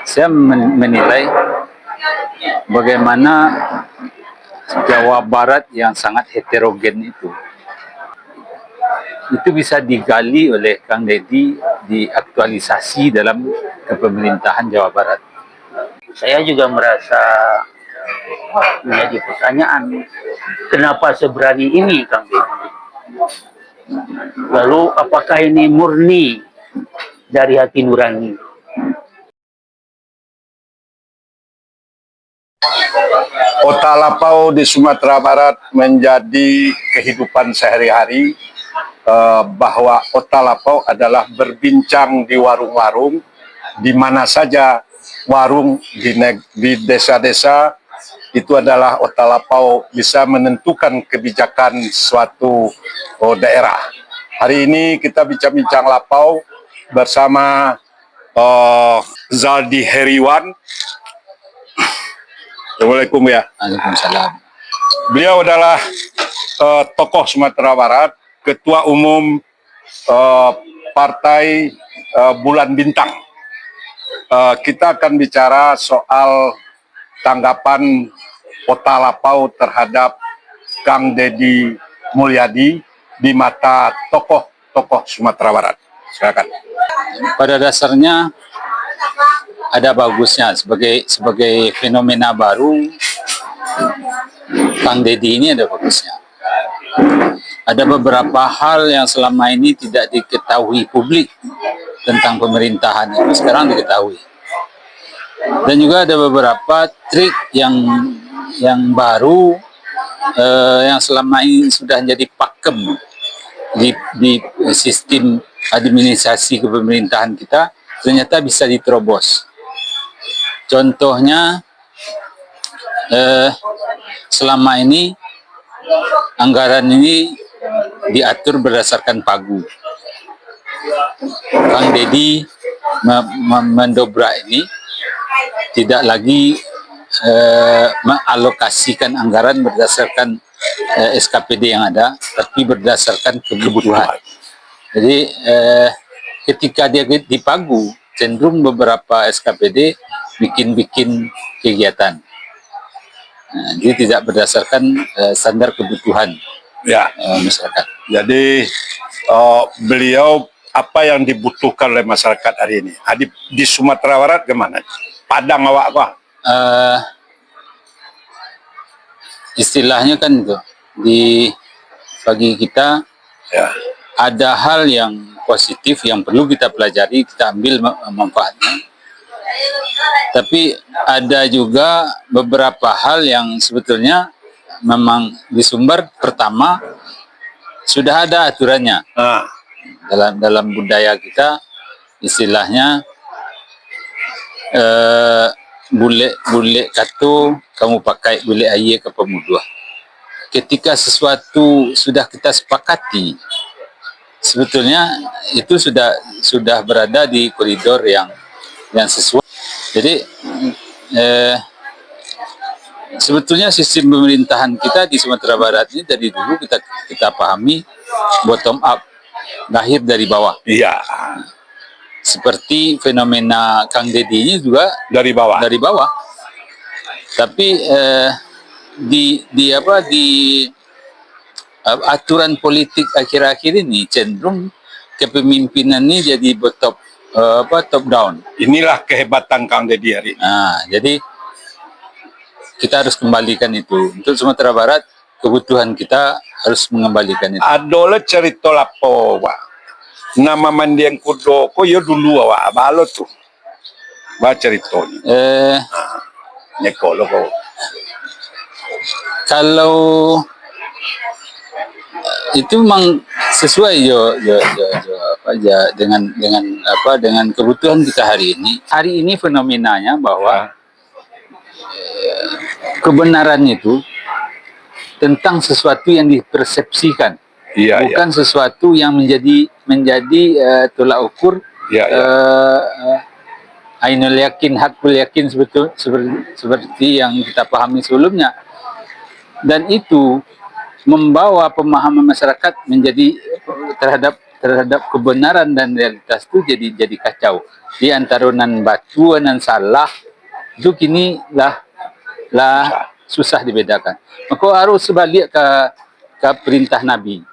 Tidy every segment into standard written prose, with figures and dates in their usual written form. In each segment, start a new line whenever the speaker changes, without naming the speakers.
Saya menilai bagaimana Jawa Barat yang sangat heterogen itu bisa digali oleh Kang Deddy, diaktualisasi dalam kepemerintahan Jawa Barat.
Saya juga merasa menjadi pertanyaan, kenapa seberani ini Kang Deddy? Lalu apakah ini murni dari hati nurani?
Otalapau di Sumatera Barat menjadi kehidupan sehari-hari, bahwa Otalapau adalah berbincang di warung-warung, di mana saja warung di desa-desa itu adalah Otalapau bisa menentukan kebijakan suatu daerah. Hari ini kita bincang-bincang lapau bersama Zaldi Heriwan. Assalamualaikum ya.
Waalaikumsalam.
Beliau adalah tokoh Sumatera Barat, Ketua Umum Partai Bulan Bintang. Kita akan bicara soal tanggapan Otalapau terhadap Kang Deddy Mulyadi di mata tokoh-tokoh Sumatera Barat. Silakan.
Pada dasarnya ada bagusnya sebagai fenomena baru. Kang Deddy ini ada bagusnya. Ada beberapa hal yang selama ini tidak diketahui publik tentang pemerintahan itu sekarang diketahui. Dan juga ada beberapa trik yang baru yang selama ini sudah jadi pakem di sistem administrasi kepemerintahan kita, ternyata bisa diterobos. Contohnya, selama ini anggaran ini diatur berdasarkan pagu. Kang Deddy mendobrak ini, tidak lagi mengalokasikan anggaran berdasarkan SKPD yang ada, tapi berdasarkan kebutuhan. Jadi ketika dia dipagu, cenderung beberapa SKPD bikin kegiatan. Nah, dia tidak berdasarkan standar kebutuhan masyarakat.
Jadi beliau apa yang dibutuhkan oleh masyarakat hari ini? Di Sumatera Barat gimana? Padang awak apa?
Istilahnya kan itu bagi kita ada hal yang positif yang perlu kita pelajari, kita ambil manfaatnya. Tapi ada juga beberapa hal yang sebetulnya memang di Sumber pertama sudah ada aturannya. Dalam budaya kita istilahnya bule katu kamu pakai bule aye ke pemudua. Ketika sesuatu sudah kita sepakati, sebetulnya itu sudah berada di koridor yang sesuai. Jadi sebetulnya sistem pemerintahan kita di Sumatera Barat ini dari dulu kita pahami bottom up, lahir dari bawah.
Iya.
Seperti fenomena Kang Deddy ini juga
Dari bawah.
Tapi di aturan politik akhir-akhir ini cenderung kepemimpinan ini jadi top down.
Inilah kehebatan Kang Deddy hari ini.
Nah, jadi kita harus kembalikan itu. Untuk Sumatera Barat, kebutuhan kita harus mengembalikan itu.
Adola cerita lapo, Pak. Nama mandiang kudo, kok ya dulu awak balo tuh. Baca ceritanya. Nyekolo kok.
Kalau itu memang sesuai dengan kebutuhan kita hari ini. Hari ini fenomenanya bahwa kebenaran itu tentang sesuatu yang dipersepsikan, bukan sesuatu yang menjadi tolak ukur. Ainul yakin, hakul yakin seperti yang kita pahami sebelumnya. Dan itu membawa pemahaman masyarakat terhadap terhadap kebenaran dan realitas itu jadi kacau. Di antara nan batu nan salah itu kini lah susah dibedakan. Maka harus sebalik ke perintah Nabi.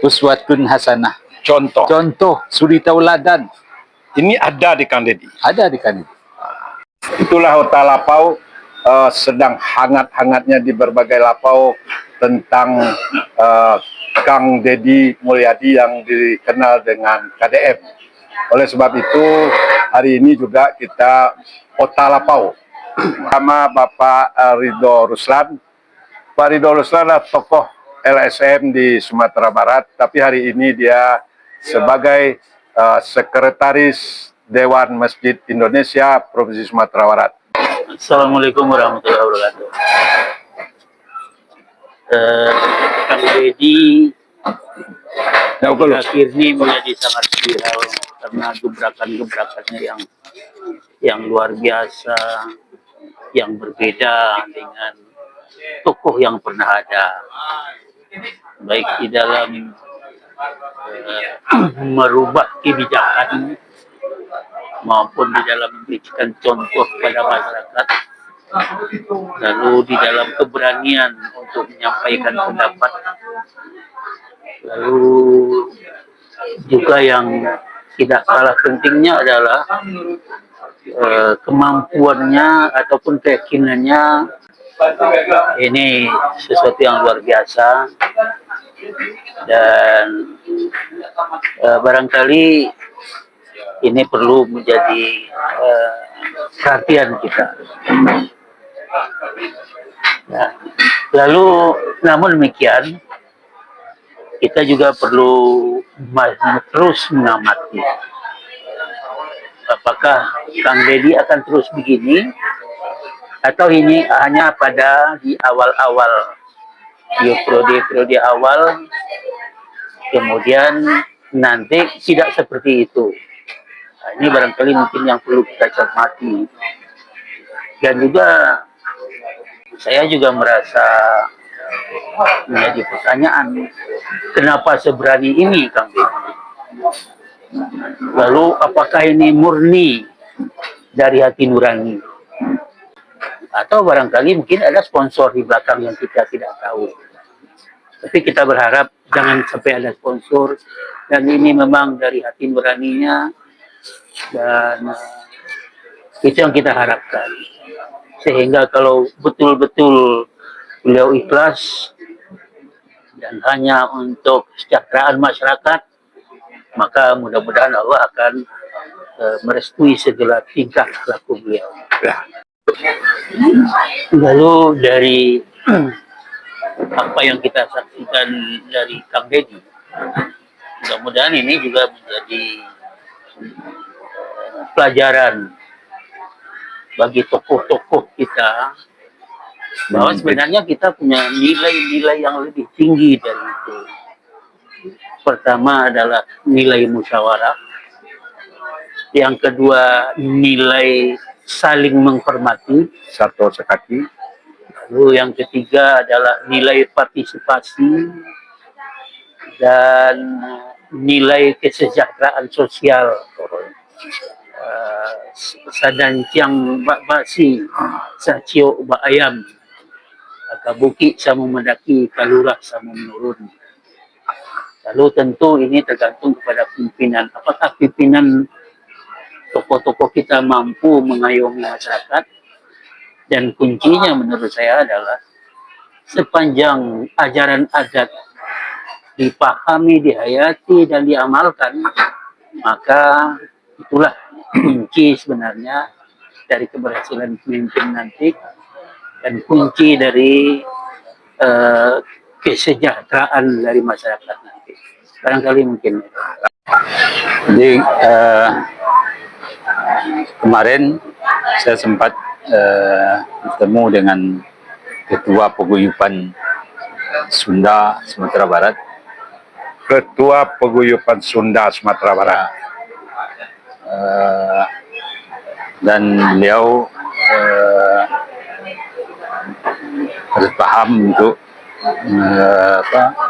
Uswatun hasanah. Contoh suri tauladan.
Ini ada di Kang Deddy.
Ada di Kang Deddy.
Itulah Otak Lapau sedang hangat-hangatnya di berbagai lapau tentang Kang Deddy Mulyadi yang dikenal dengan KDM. Oleh sebab itu hari ini juga kita Otak Lapau sama Bapak Ridho Ruslan. Pak Ridho Ruslan adalah tokoh LSM di Sumatera Barat, tapi hari ini dia sebagai Sekretaris Dewan Masjid Indonesia Provinsi Sumatera Barat.
Assalamualaikum warahmatullahi wabarakatuh. Kang Deddy akhir ini menjadi sangat viral karena gebrakan-gebrakannya yang luar biasa, yang berbeda dengan tokoh yang pernah ada, baik di dalam merubah kebijakan maupun di dalam memberikan contoh kepada masyarakat, lalu di dalam keberanian untuk menyampaikan pendapat, lalu juga yang tidak kalah pentingnya adalah kemampuannya ataupun keyakinannya ini sesuatu yang luar biasa. Dan barangkali ini perlu menjadi perhatian kita. Nah, lalu namun demikian kita juga perlu terus mengamati apakah Kang Deddy akan terus begini atau ini hanya pada di awal-awal, di periode awal, kemudian nanti tidak seperti itu. Nah, ini barangkali mungkin yang perlu kita cermati. Dan juga saya juga merasa menjadi pertanyaan, kenapa seberani ini Kang Deddy? Lalu apakah ini murni dari hati nurani? Atau barangkali mungkin ada sponsor di belakang yang kita tidak tahu. Tapi kita berharap jangan sampai ada sponsor, dan ini memang dari hati nuraninya, dan itu yang kita harapkan. Sehingga kalau betul-betul beliau ikhlas dan hanya untuk kesejahteraan masyarakat, maka mudah-mudahan Allah akan merestui segala tingkah laku beliau. Lalu dari apa yang kita saksikan dari Kang Deddy, mudah-mudahan ini juga menjadi pelajaran bagi tokoh-tokoh kita, bahwa sebenarnya kita punya nilai-nilai yang lebih tinggi dari itu. Pertama adalah nilai musyawarah, yang kedua nilai saling menghormati,
Satu sekati.
lalu yang ketiga adalah nilai partisipasi dan nilai kesejahteraan sosial. Sadancang basi sacio ba ayam, kabuki sama mendaki, kalurah sama menurun. Lalu tentu ini tergantung kepada pimpinan. Apakah pimpinan tokoh-tokoh kita mampu mengayomi masyarakat? Dan kuncinya menurut saya adalah sepanjang ajaran adat dipahami, dihayati, dan diamalkan, maka itulah kunci sebenarnya dari keberhasilan pemimpin nanti, dan kunci dari kesejahteraan dari masyarakat nanti. Barangkali mungkin.
Jadi kemarin saya sempat bertemu dengan Ketua Paguyuban Sunda Sumatera Barat.
Ketua Paguyuban Sunda Sumatera Barat.
Dan beliau harus paham untuk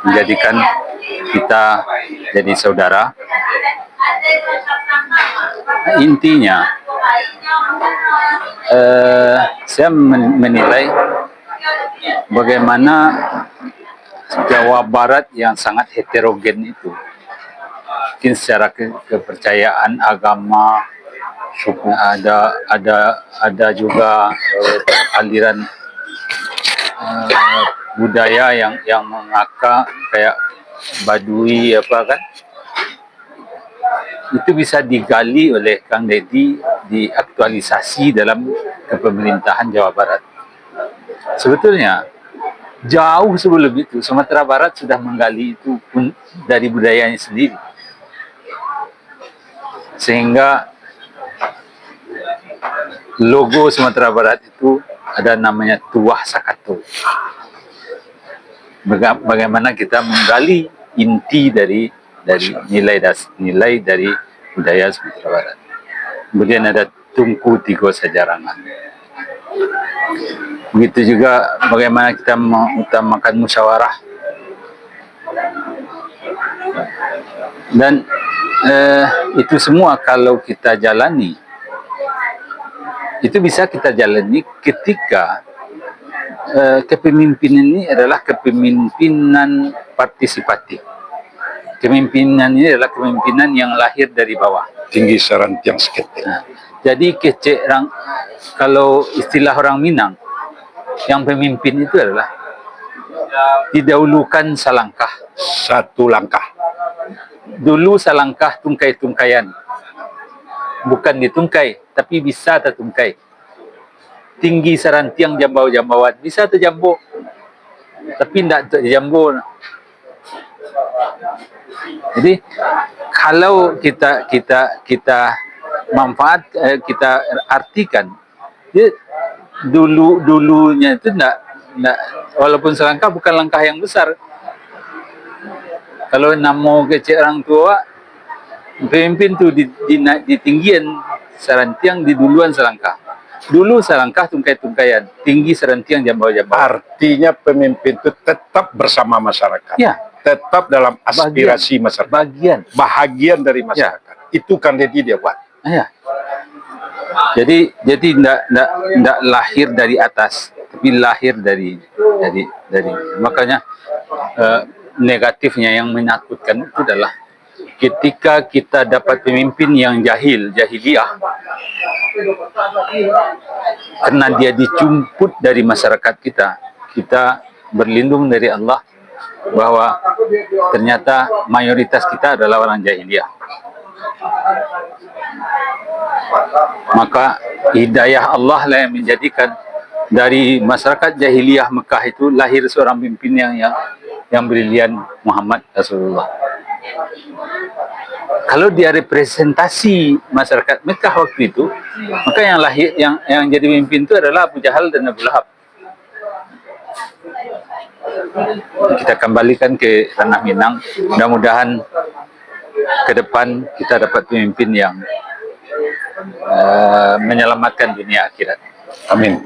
menjadikan kita jadi saudara. Intinya, saya menilai bagaimana Jawa Barat yang sangat heterogen itu, mungkin secara kepercayaan agama, suku, ada juga aliran budaya yang mengakar kayak Badui apa kan, itu bisa digali oleh Kang Deddy, diaktualisasi dalam kepemerintahan Jawa Barat. Sebetulnya jauh sebelum itu Sumatera Barat sudah menggali itu pun dari budayanya sendiri, sehingga logo Sumatera Barat itu ada namanya Tuah Sakato. Bagaimana kita menggali inti dari nilai dari budaya Sumatera Barat. Kemudian ada Tungku Tigo Sajarangan. Begitu juga bagaimana kita mengutamakan musyawarah. Dan itu semua kalau kita jalani, itu bisa kita jalani ketika kepemimpinan ini adalah kepemimpinan partisipatif. Kepemimpinan ini adalah kepemimpinan yang lahir dari bawah.
Tinggi Sarantiang Sekete.
Nah, jadi kalau istilah orang Minang, yang pemimpin itu adalah didahulukan salangkah.
Satu langkah.
Dulu salangkah tungkai-tungkaian. Bukan ditungkai, tapi bisa tertungkai. Tinggi Sarantiang jambau-jambauan, bisa terjambu, tapi tidak terjambu. Jadi kalau kita manfaat, kita artikan, dia dulunya itu tidak, walaupun selangkah bukan langkah yang besar. Kalau namo kecil orang tua, pemimpin itu di tinggian Sarantiang, di duluan selangkah. Dulu selangkah tungkai-tungkaian, tinggi Sarantiang jambau-jambau.
Artinya pemimpin itu tetap bersama masyarakat.
Ya.
Tetap dalam aspirasi masyarakat. Bahagian dari masyarakat. Itu kan Deddy dia buat.
Ya. Jadi tidak lahir dari atas, tapi lahir dari makanya negatifnya yang menakutkan itu adalah ketika kita dapat pemimpin yang jahiliyah, karena dia dicumput dari masyarakat kita berlindung dari Allah bahwa ternyata mayoritas kita adalah orang jahiliyah. Maka hidayah Allah lah yang menjadikan dari masyarakat jahiliyah Mekah itu lahir seorang pemimpin yang brilian, Muhammad Rasulullah. Kalau dia representasi masyarakat Mekah waktu itu, maka yang lahir yang jadi pemimpin itu adalah Abu Jahal dan Abu Lahab. Kita kembalikan ke ranah Minang. Mudah-mudahan ke depan kita dapat pemimpin yang menyelamatkan dunia akhirat.
Amin.